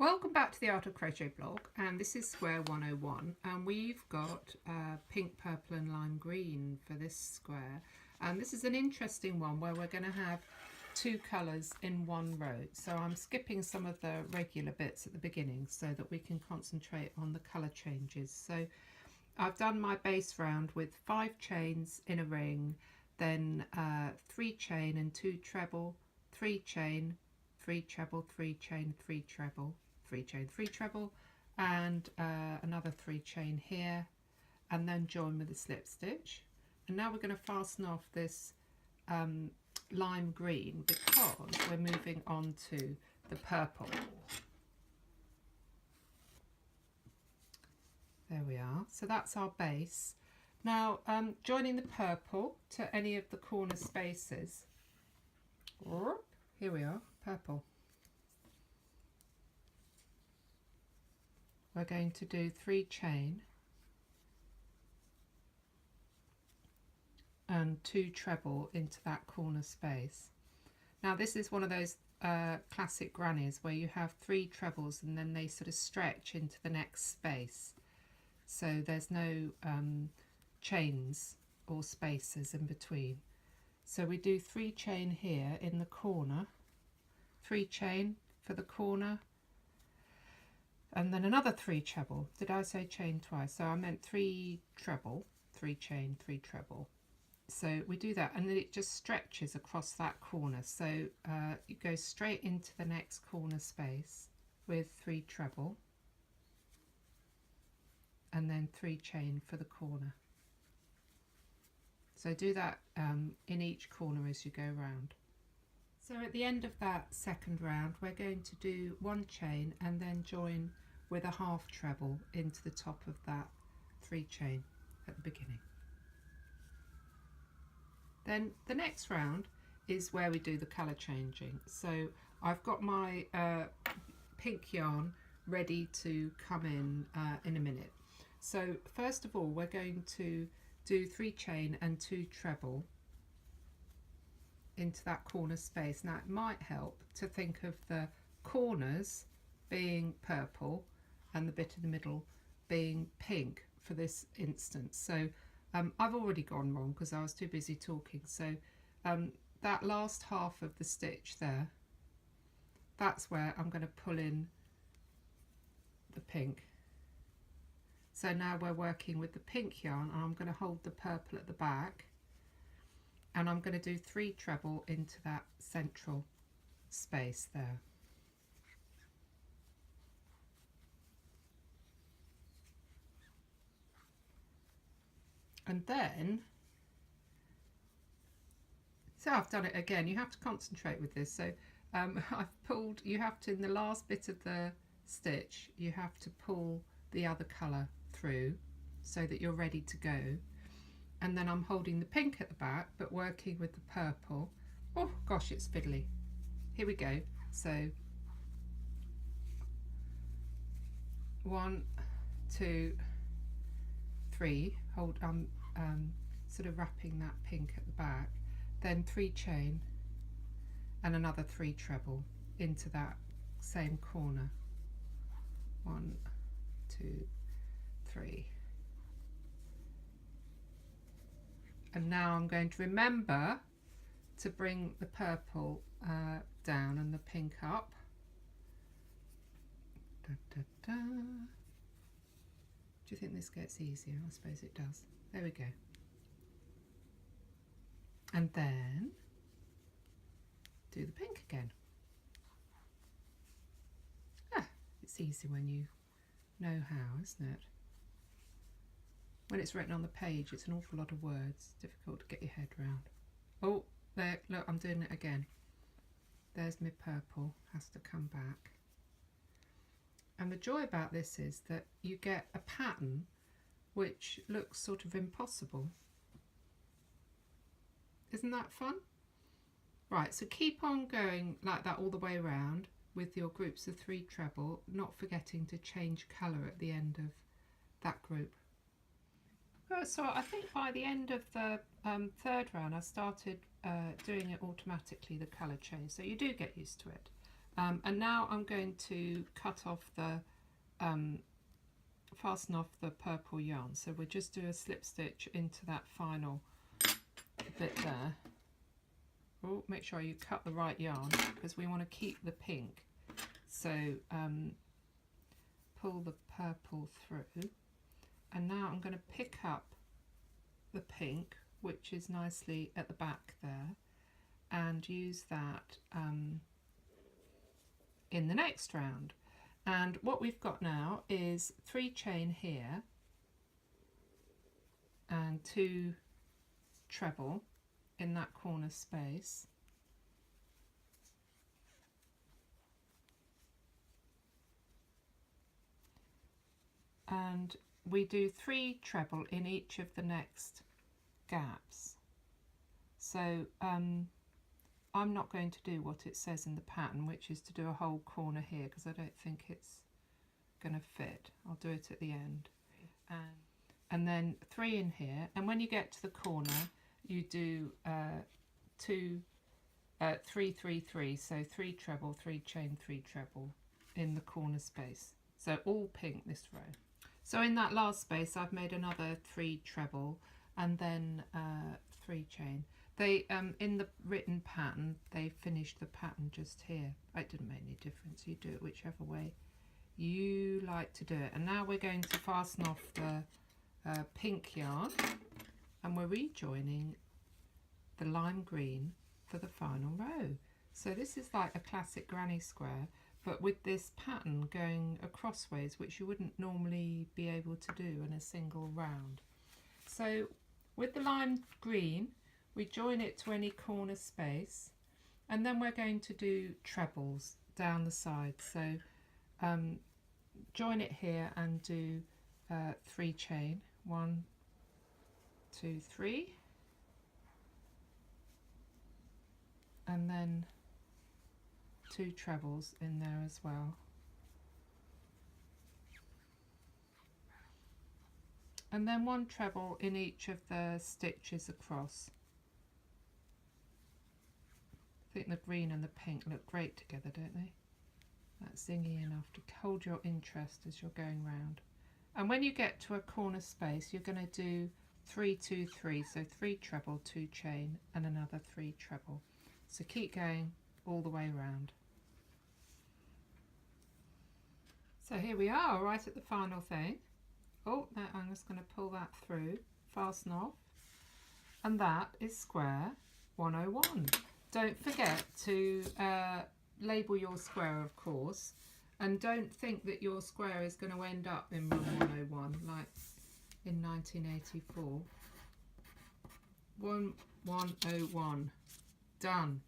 Welcome back to the Art of Crochet blog, and this is square 101, and we've got pink, purple and lime green for this square. And this is an interesting one where we're going to have two colours in one row. So I'm skipping some of the regular bits at the beginning so that we can concentrate on the colour changes. So I've done my base round with 5 chains in a ring, then 3 chain and 2 treble, 3 chain, 3 treble, 3 chain, 3 treble, 3 chain, 3 treble, and another 3 chain here, and then join with a slip stitch. And now we're going to fasten off this lime green because we're moving on to the purple. There we are. So that's our base. Now joining the purple to any of the corner spaces. Here we are, purple. We're going to do 3 chain and 2 treble into that corner space. Now this is one of those classic grannies where you have 3 trebles and then they sort of stretch into the next space. So there's no chains or spaces in between. So we do 3 chain here in the corner, 3 chain for the corner, and then another 3 treble. Did I say chain twice? So I meant 3 treble, 3 chain, 3 treble. So we do that and then it just stretches across that corner. So you go straight into the next corner space with 3 treble and then 3 chain for the corner. So do that in each corner as you go round. So at the end of that second round we're going to do 1 chain and then join with a half treble into the top of that 3 chain at the beginning. Then the next round is where we do the colour changing. So I've got my pink yarn ready to come in a minute. So first of all we're going to do 3 chain and 2 treble into that corner space. Now it might help to think of the corners being purple and the bit in the middle being pink for this instance. So I've already gone wrong because I was too busy talking. So that last half of the stitch there, that's where I'm going to pull in the pink. So now we're working with the pink yarn and I'm going to hold the purple at the back and I'm going to do 3 treble into that central space there. And then, so I've done it again, you have to concentrate with this. So I've pulled, you have to, in the last bit of the stitch, you have to pull the other colour through so that you're ready to go. And then I'm holding the pink at the back but working with the purple. Oh gosh, it's fiddly. Here we go. So 1, 2, 3, hold, sort of wrapping that pink at the back, then 3 chain and another 3 treble into that same corner. 1, 2, 3. And now I'm going to remember to bring the purple down and the pink up. Da, da, da. Do you think this gets easier? I suppose it does. There we go. And then do the pink again. Ah, it's easy when you know how, isn't it? When it's written on the page, it's an awful lot of words. It's difficult to get your head round. Oh, there, look, I'm doing it again. There's my purple, has to come back. And the joy about this is that you get a pattern which looks sort of impossible. Isn't that fun? Right, so keep on going like that all the way around with your groups of 3 treble, not forgetting to change colour at the end of that group. So I think by the end of the third round I started doing it automatically, the colour change, so you do get used to it. And now I'm going to cut off the fasten off the purple yarn. So we'll just do a slip stitch into that final bit there. Oh, make sure you cut the right yarn because we want to keep the pink. So pull the purple through, and now I'm going to pick up the pink, which is nicely at the back there, and use that in the next round. And what we've got now is 3 chain here and 2 treble in that corner space, and we do 3 treble in each of the next gaps. So I'm not going to do what it says in the pattern, which is to do a whole corner here, because I don't think it's going to fit. I'll do it at the end. And then 3 in here, and when you get to the corner you do 3 3 3, so 3 treble, 3 chain, 3 treble in the corner space. So all pink this row. So in that last space I've made another 3 treble and then 3 chain. They in the written pattern they finished the pattern just here. It didn't make any difference, you do it whichever way you like to do it. And now we're going to fasten off the pink yarn, and we're rejoining the lime green for the final row. So this is like a classic granny square, but with this pattern going across ways, which you wouldn't normally be able to do in a single round. So with the lime green we join it to any corner space, and then we're going to do trebles down the side. So join it here and do 3 chain, 1 2 3, and then 2 trebles in there as well, and then 1 treble in each of the stitches across. I think the green and the pink look great together, don't they? That's zingy enough to hold your interest as you're going round. And when you get to a corner space you're going to do 3 2 3, so 3 treble, 2 chain and another 3 treble. So keep going all the way round. So here we are, right at the final thing. Oh, now I'm just going to pull that through, fasten off, and that is square 101. Don't forget to label your square, of course, and don't think that your square is going to end up in 101 like in 1984. 101. Done.